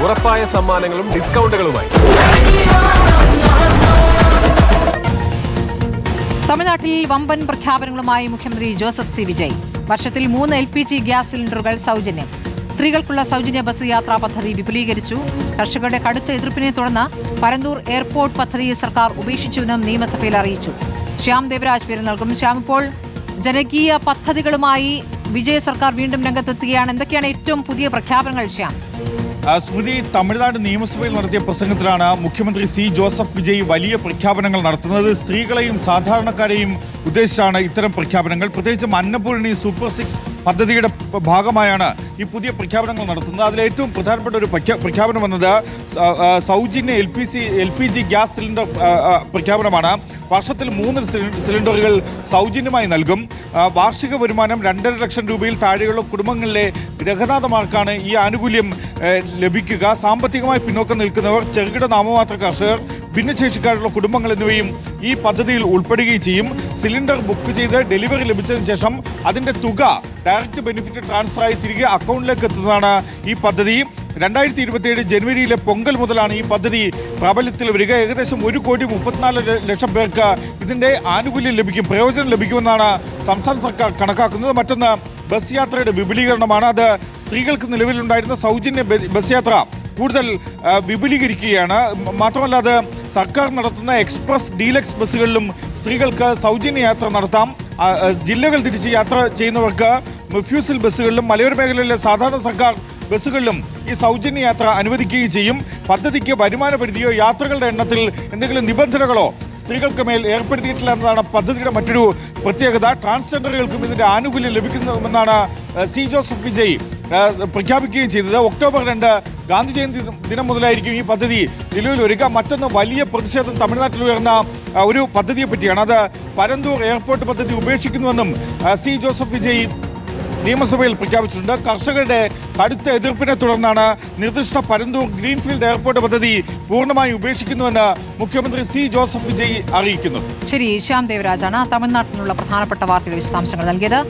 ഉറപ്പായ സമ്മാനങ്ങളും ഡിസ്കൗണ്ടുകളുമായി. തമിഴ്നാട്ടിൽ വമ്പൻ പ്രഖ്യാപനങ്ങളുമായി മുഖ്യമന്ത്രി ജോസഫ് സി വിജയ്. വർഷത്തിൽ 3 LPG ഗ്യാസ് സിലിണ്ടറുകൾ സൗജന്യം. സ്ത്രീകൾക്കുള്ള സൗജന്യ ബസ് യാത്രാ പദ്ധതി വിപുലീകരിച്ചു. കർഷകരുടെ കടുത്ത എതിർപ്പിനെ തുടർന്ന് പരന്തൂർ എയർപോർട്ട് പദ്ധതി സർക്കാർ ഉപേക്ഷിച്ചുവെന്നും നിയമസഭയിൽ അറിയിച്ചു. ശ്യാം ദേവരാജ് പേര് നൽകും. ശ്യാം, ഇപ്പോൾ ജനകീയ പദ്ധതികളുമായി വിജയ സർക്കാർ വീണ്ടും രംഗത്തെത്തുകയാണ്. എന്തൊക്കെയാണ് ഏറ്റവും പുതിയ പ്രഖ്യാപനങ്ങൾ, ശ്യാം? സ്മൃതി, തമിഴ്നാട് നിയമസഭയിൽ നടത്തിയ പ്രസംഗത്തിലാണ് മുഖ്യമന്ത്രി സി ജോസഫ് വിജയ് വലിയ പ്രഖ്യാപനങ്ങൾ നടത്തുന്നത്. സ്ത്രീകളെയും സാധാരണക്കാരെയും ഉദ്ദേശിച്ചാണ് ഇത്തരം പ്രഖ്യാപനങ്ങൾ. പ്രത്യേകിച്ചും അന്നപൂർണി സൂപ്പർ 6 പദ്ധതിയുടെ ഭാഗമായാണ് ഈ പുതിയ പ്രഖ്യാപനങ്ങൾ നടത്തുന്നത്. അതിൽ ഏറ്റവും പ്രധാനപ്പെട്ട ഒരു പ്രഖ്യാപനം വന്നത് സൗജന്യ LPG ഗ്യാസ് സിലിണ്ടർ പ്രഖ്യാപനമാണ്. വർഷത്തിൽ 3 സിലിണ്ടറുകൾ സൗജന്യമായി നൽകും. വാർഷിക വരുമാനം 2.5 ലക്ഷം രൂപയിൽ താഴെയുള്ള കുടുംബങ്ങളിലെ ഗൃഹനാഥമാർക്കാണ് ഈ ആനുകൂല്യം ലഭിക്കുക. സാമ്പത്തികമായി പിന്നോക്കം നിൽക്കുന്നവർ, ചെറുകിട നാമമാത്ര കർഷകർ, ഭിന്നശേഷിക്കാരുള്ള കുടുംബങ്ങൾ എന്നിവയും ഈ പദ്ധതിയിൽ ഉൾപ്പെടുകയും ചെയ്യും. സിലിണ്ടർ ബുക്ക് ചെയ്ത് ഡെലിവറി ലഭിച്ചതിന് ശേഷം അതിന്റെ തുക ഡയറക്റ്റ് ബെനിഫിറ്റ് ട്രാൻസ്ഫറായി തിരികെ അക്കൗണ്ടിലേക്ക് എത്തുന്നതാണ് ഈ പദ്ധതി. 2027 ജനുവരിയിലെ പൊങ്കൽ മുതലാണ് ഈ പദ്ധതി പ്രാബല്യത്തിൽ വരിക. ഏകദേശം 1,34,00,000 പേർക്ക് ഇതിന്റെ ആനുകൂല്യം ലഭിക്കും, പ്രയോജനം ലഭിക്കുമെന്നാണ് സംസ്ഥാന സർക്കാർ കണക്കാക്കുന്നത്. മറ്റൊന്ന് ബസ് യാത്രയുടെ വിപുലീകരണമാണ്. അത് സ്ത്രീകൾക്ക് നിലവിലുണ്ടായിരുന്ന സൗജന്യ ബസ് യാത്ര കൂടുതൽ വിപുലീകരിക്കുകയാണ്. മാത്രമല്ല, അത് സർക്കാർ നടത്തുന്ന എക്സ്പ്രസ് ഡീലക്സ് ബസ്സുകളിലും സ്ത്രീകൾക്ക് സൗജന്യ യാത്ര നടത്താം. ജില്ലകൾ തിരിച്ച് യാത്ര ചെയ്യുന്നവർക്ക് ഫ്യൂസിൽ ബസ്സുകളിലും മലയോര മേഖലയിലെ സാധാരണ സർക്കാർ ബസ്സുകളിലും ഈ സൗജന്യ യാത്ര അനുവദിക്കുകയും ചെയ്യും. പദ്ധതിക്ക് വരുമാന പരിധിയോ യാത്രകളുടെ എണ്ണത്തിൽ എന്തെങ്കിലും നിബന്ധനകളോ സ്ത്രീകൾക്ക് മേൽ ഏർപ്പെടുത്തിയിട്ടില്ല എന്നതാണ് പദ്ധതിയുടെ മറ്റൊരു പ്രത്യേകത. ട്രാൻസ്ജെൻഡറുകൾക്കും ഇതിന്റെ ആനുകൂല്യം ലഭിക്കുമെന്നാണ് സി ജോസഫ് വിജയ് പ്രഖ്യാപിക്കുകയും ചെയ്തത്. ഒക്ടോബർ 2 ഗാന്ധി ജയന്തി ദിനം മുതലായിരിക്കും ഈ പദ്ധതി നിലവിൽ വരിക. മറ്റൊന്ന് വലിയ പ്രതിഷേധം തമിഴ്നാട്ടിൽ ഉയർന്ന ഒരു പദ്ധതിയെ പറ്റിയാണ്. അത് പരന്തൂർ എയർപോർട്ട് പദ്ധതി ഉപേക്ഷിക്കുന്നുവെന്നും സി ജോസഫ് വിജയ് നിയമസഭയിൽ പ്രഖ്യാപിച്ചിട്ടുണ്ട്. കർഷകരുടെ കടുത്ത എതിർപ്പിനെ തുടർന്നാണ് നിർദ്ദിഷ്ട പരന്തൂർ ഗ്രീൻഫീൽഡ് എയർപോർട്ട് പദ്ധതി പൂർണ്ണമായി ഉപേക്ഷിക്കുന്നുവെന്ന് മുഖ്യമന്ത്രി സി ജോസഫ് വിജയ് അറിയിക്കുന്നു. ശരി, ശ്യാം ദേവരാജാണ് തമിഴ്നാട്ടിലുള്ള പ്രധാനപ്പെട്ട വാർത്തയുടെ വിശദാംശങ്ങൾ നൽകിയത്.